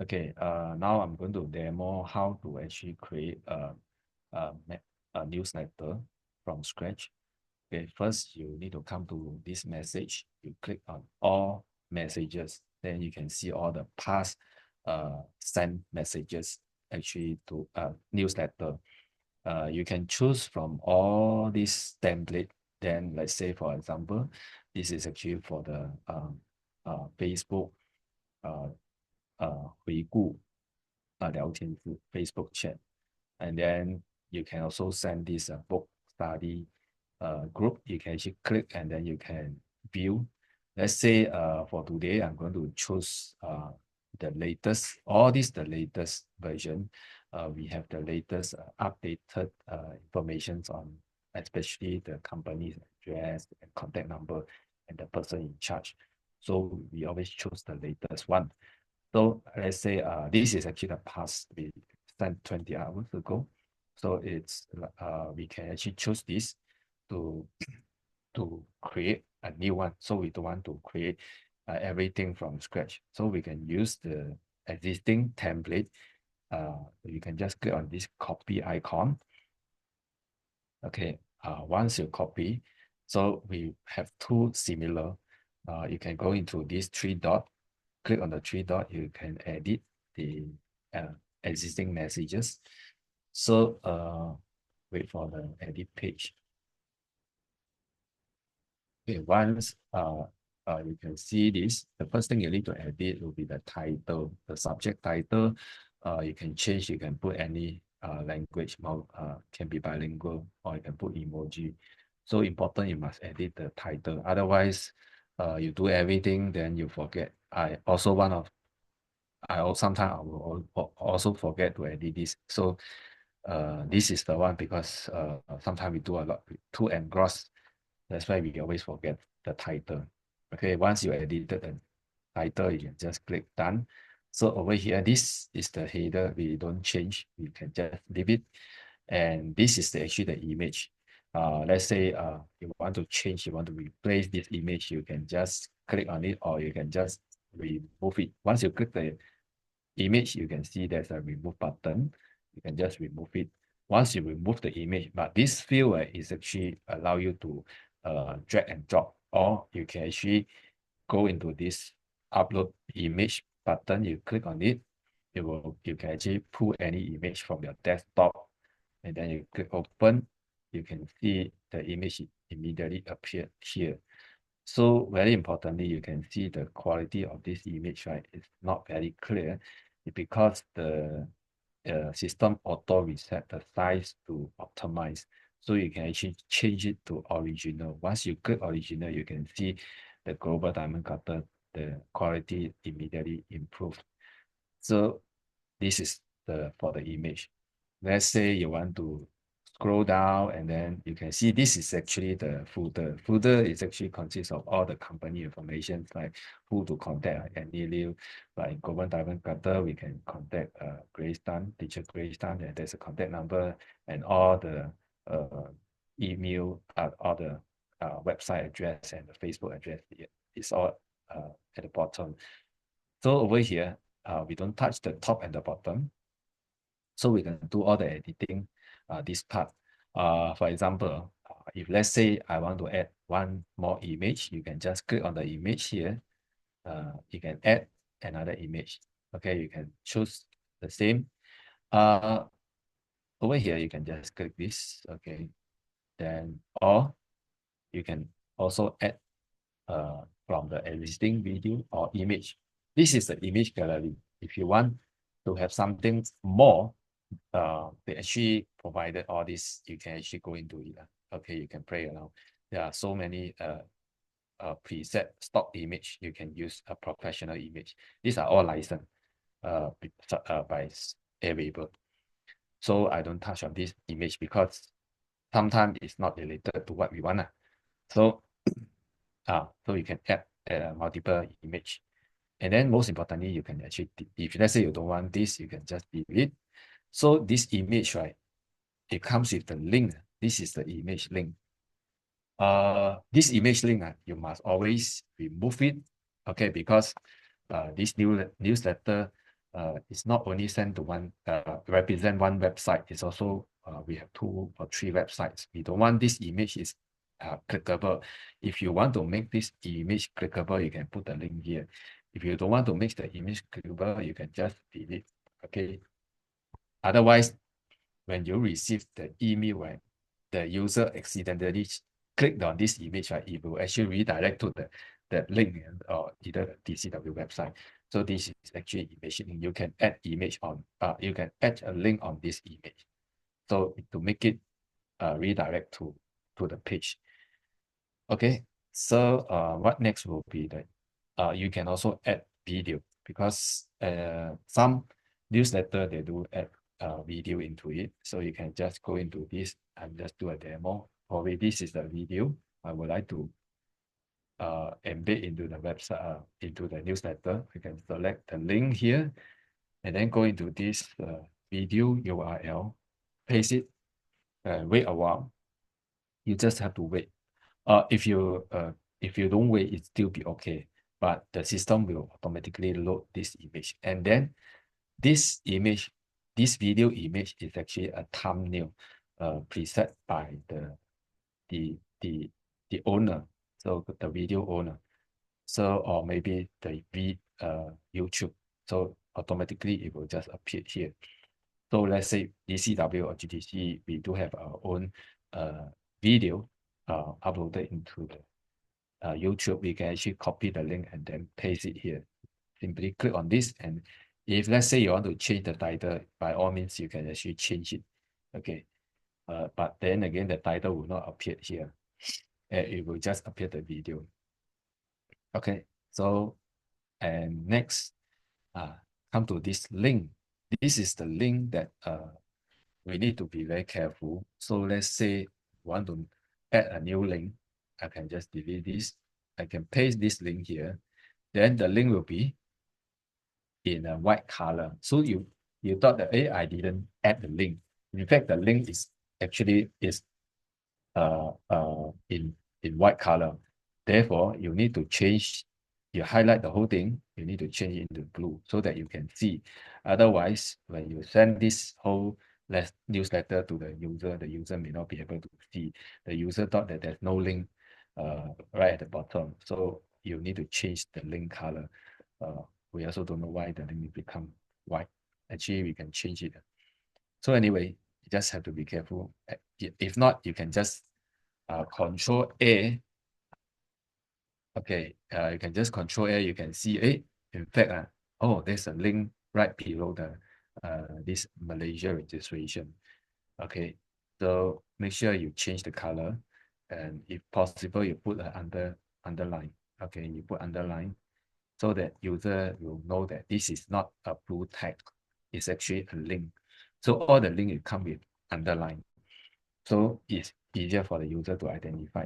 Okay, now I'm going to demo how to actually create a, a newsletter from scratch. Okay, first you need to come to this message. You click on all messages, then you can see all the past sent messages actually to newsletter. You can choose from all these template. Then let's say, for example, this is actually for the Facebook 回顾聊天室 Facebook chat, and then you can also send this book study group. You can actually click and then you can view. Let's say for today, I'm going to choose the latest, all this the latest version. We have the latest updated information on especially the company's address and contact number and the person in charge. So we always choose the latest one. So let's say this is actually the past we sent 20 hours ago. So it's we can actually choose this to to create a new one. So we don't want to create everything from scratch. So we can use the existing template. You can just click on this copy icon. Okay, once you copy, so we have two similar. You can go into these three dot, click on the three dot, you can edit the uh, existing messages. So wait for the edit page. Okay, once you can see this, the first thing you need to edit will be the title, the subject title. You can change, you can put any language, can be bilingual, or you can put emoji. So important, you must edit the title. Otherwise, you do everything, then you forget. Sometimes I will also forget to edit this. So this is the one because sometimes we do a lot too engrossed. That's why we always forget the title. Okay, once you edited the title, you can just click done. So over here, this is the header. We don't change. We can just leave it. And this is actually the image. Let's say you want to change, you want to replace this image, you can just click on it or you can just remove it. Once you click the image, you can see there's a remove button. You can just remove it. Once you remove the image, but this field is actually allow you to drag and drop, or you can actually go into this upload image button. You click on it, you can actually pull any image from your desktop, and then you click open. You can see the image immediately appear here. So very importantly, you can see the quality of this image, right? It's not very clear because the system auto reset the size to optimize. So you can actually change it to original. Once you click original, you can see the global diamond cutter, the quality immediately improved. So this is the for the image. Let's say you want to scroll down and then you can see this is actually the footer. Footer is actually consists of all the company information like who to contact, like Andy Liu, like Global Diamond Cutter, we can contact Grace Tan, teacher Grace Tan, and there's a contact number and all the email, all the website address and the Facebook address. It's all at the bottom. So over here, we don't touch the top and the bottom. So we can do all the editing, this part. For example, if let's say I want to add one more image, you can just click on the image here. You can add another image. Okay, you can choose the same. Uh, Over here, you can just click this. Okay, then or you can also add from the existing video or image. This is the image gallery. If you want to have something more, they actually provided all this. You can actually go into it. Okay, you can play around. There are so many preset stock image. You can use a professional image. These are all licensed by Available. So I don't touch on this image because sometimes it's not related to what we want. So so you can add multiple image. And then most importantly, you can actually, if let's say you don't want this, you can just delete. So this image, right, it comes with the link. This is the image link. This image link, you must always remove it, okay, because this newsletter it's not only sent to one, represent one website, it's also, we have 2 or 3 websites. We don't want this image is clickable. If you want to make this image clickable, you can put the link here. If you don't want to make the image clickable, you can just delete. Okay. Otherwise, when you receive the email, when the user accidentally clicked on this image, right, it will actually redirect to the link or either the DCW website. So this is actually image link. You can add image on, you can add a link on this image. So to make it redirect to the page. Okay, so what next will be that you can also add video, because some newsletter they do add video into it. So you can just go into this and just do a demo. Probably this is the video I would like to embed into the website, into the newsletter. You can select the link here and then go into this video URL, paste it, wait a while. You just have to wait. If you don't wait, it still be okay. But the system will automatically load this image. And then this image, this video image is actually a thumbnail preset by the the the owner, so the video owner. So or maybe the YouTube. So automatically it will just appear here. So let's say DCW or GTC, we do have our own video uploaded into the YouTube. We can actually copy the link and then paste it here. Simply click on this, and if let's say you want to change the title, by all means you can actually change it. Okay, but then again the title will not appear here. It will just appear the video. Okay, so and next, come to this link. This is the link that we need to be very careful. So let's say want to add a new link. I can just delete this. I can paste this link here. Then the link will be in a white color. So you thought that, hey, I didn't add the link. In fact, the link is actually is in white color. Therefore, you need to change, you highlight the whole thing, you need to change it into blue so that you can see. Otherwise, when you send this whole newsletter to the user may not be able to see. The user thought that there's no link right at the bottom. So you need to change the link color. We also don't know why the link become white. Actually, we can change it. So anyway, you just have to be careful. If not, you can just Control A. Okay, you can just Control A. You can see, in fact, oh, there's a link right below the this Malaysia registration. Okay, so make sure you change the color, and if possible, you put an underline. Okay, you put underline so that user will know that this is not a blue tag. It's actually a link. So all the link will come with underline. So it's easier for the user to identify.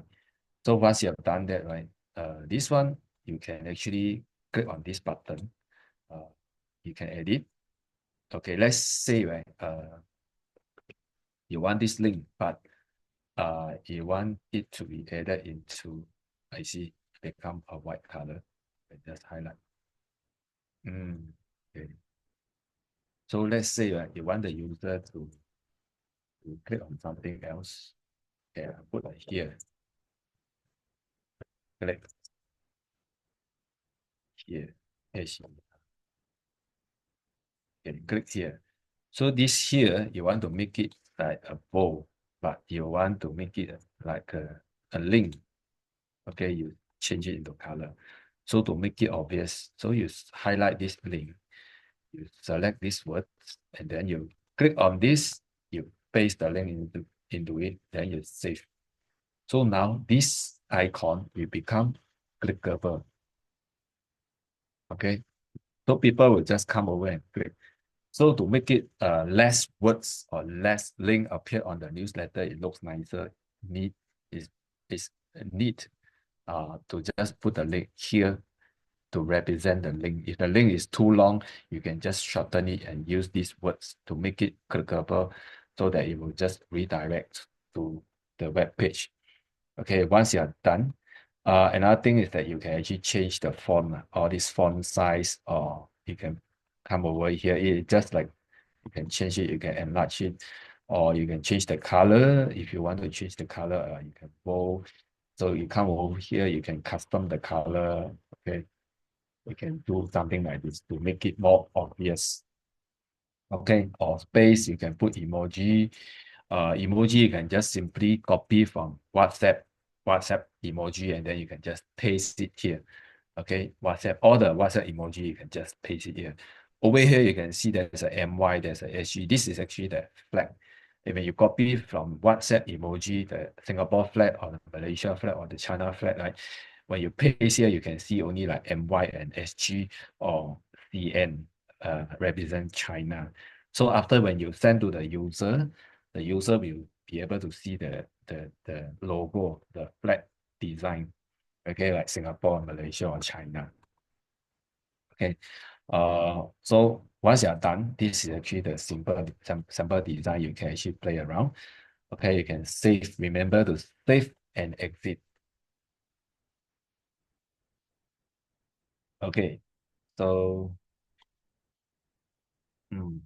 So once you have done that, right, this one, you can actually click on this button. You can edit. Okay, let's say, right, you want this link, but you want it to be added into, I see, become a white color. I just highlight. Okay. So let's say you want the user to click on something else. Okay, I put it here. Click here. Page. Okay, click here. So this here, you want to make it like a bow, but you want to make it like a link. Okay, you change it into color. So to make it obvious, so you highlight this link, you select this word, and then you click on this, you paste the link into it, then you save. So now this icon will become clickable. Okay, so people will just come over and click. So to make it less words or less link appear on the newsletter, it looks nicer. Need is neat to just put the link here to represent the link. If the link is too long, you can just shorten it and use these words to make it clickable so that it will just redirect to the web page. Okay, once you are done, another thing is that you can actually change the font, or this font size, or you can come over here. It just like you can change it, you can enlarge it, or you can change the color. If you want to change the color, you can go. So you come over here, you can custom the color. Okay, you can do something like this to make it more obvious. Okay, or space, you can put emoji. Emoji, you can just simply copy from WhatsApp emoji, and then you can just paste it here. Okay, WhatsApp, all the WhatsApp emoji, you can just paste it here. Over here, you can see there's a MY, there's a SG. This is actually the flag. And when you copy from WhatsApp emoji, the Singapore flag or the Malaysia flag or the China flag, right? When you paste here, you can see only like MY and SG or CN represent China. So after when you send to the user will be able to see the logo, the flag design, okay, like Singapore, Malaysia, or China. Okay. So once you're done, this is actually the simple design you can actually play around. Okay, you can save, remember to save and exit. Okay, so mm,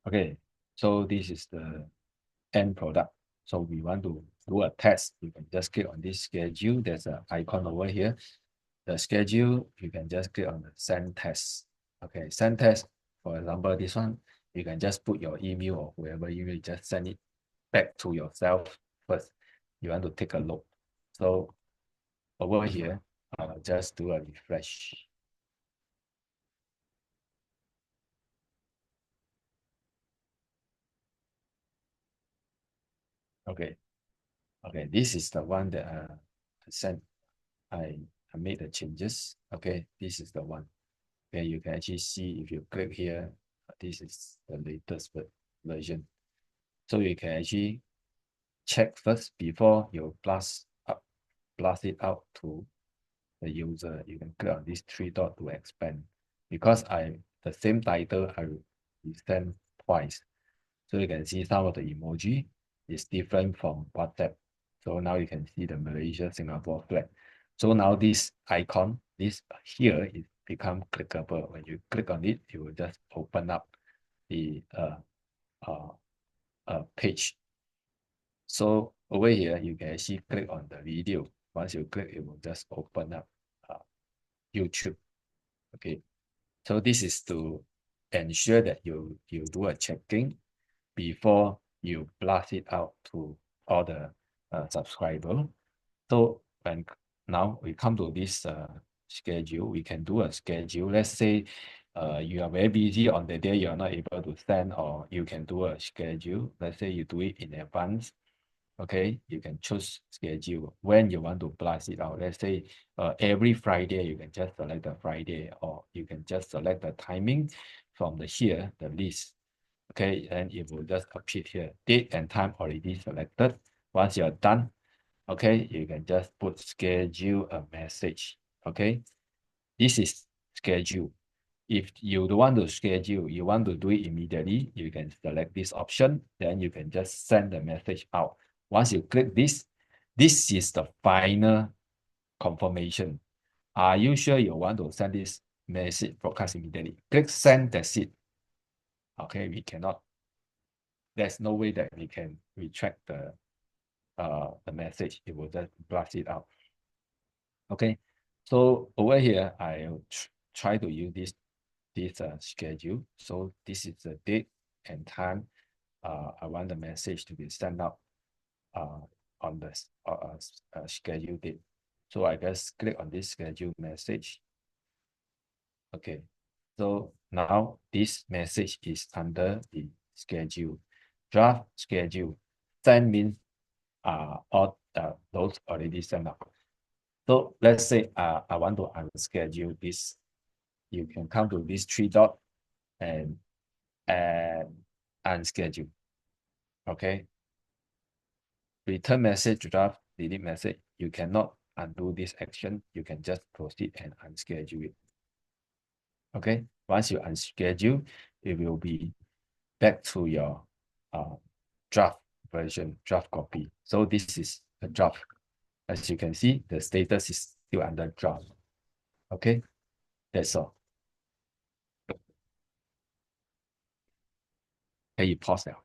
okay, so this is the end product. So we want to do a test. You can just click on this schedule. There's an icon over here. The schedule, you can just click on the send test. Okay, send test. For example, this one, you can just put your email or whoever you will just send it back to yourself first. You want to take a look. So over here, just do a refresh. Okay, okay, this is the one that I sent. I, I made the changes. Okay, this is the one. Okay, you can actually see if you click here, this is the latest version. So you can actually check first before you blast it out to the user. You can click on this three dot to expand. Because the same title I will send twice. So you can see some of the emoji is different from WhatsApp. So now you can see the Malaysia Singapore flag. So now this icon, this here is become clickable. When you click on it, it will just open up the uh, page. So over here, you can actually click on the video. Once you click, it will just open up uh, YouTube. Okay. So this is to ensure that you do a checking before you blast it out to all the subscriber. So when now we come to this schedule, we can do a schedule. Let's say you are very busy on the day you are not able to send, or you can do a schedule. Let's say you do it in advance. Okay, you can choose schedule when you want to blast it out. Let's say every Friday, you can just select the Friday, or you can just select the timing from the list. Okay, and it will just appear here. Date and time already selected. Once you're done, okay, you can just put schedule a message. Okay, this is schedule. If you don't want to schedule, you want to do it immediately, you can select this option, then you can just send the message out. Once you click this, this is the final confirmation. Are you sure you want to send this message broadcast immediately? Click send, that's it. Okay, we cannot, there's no way that we can retract the message. It will just blast it out. Okay, so over here, I'll try to use this schedule. So this is the date and time I want the message to be sent out uh, on the schedule date. So I just click on this schedule message. Okay, so now this message is under the schedule. Draft schedule. Send means all those already sent out. So let's say I want to unschedule this. You can come to this three dot and unschedule. Okay. Return message, draft, delete message. You cannot undo this action. You can just proceed and unschedule it. Okay. Once you unschedule, it will be back to your uh, draft version, draft copy. So this is a draft. As you can see, the status is still under draft. Okay, that's all. Okay, you pause now.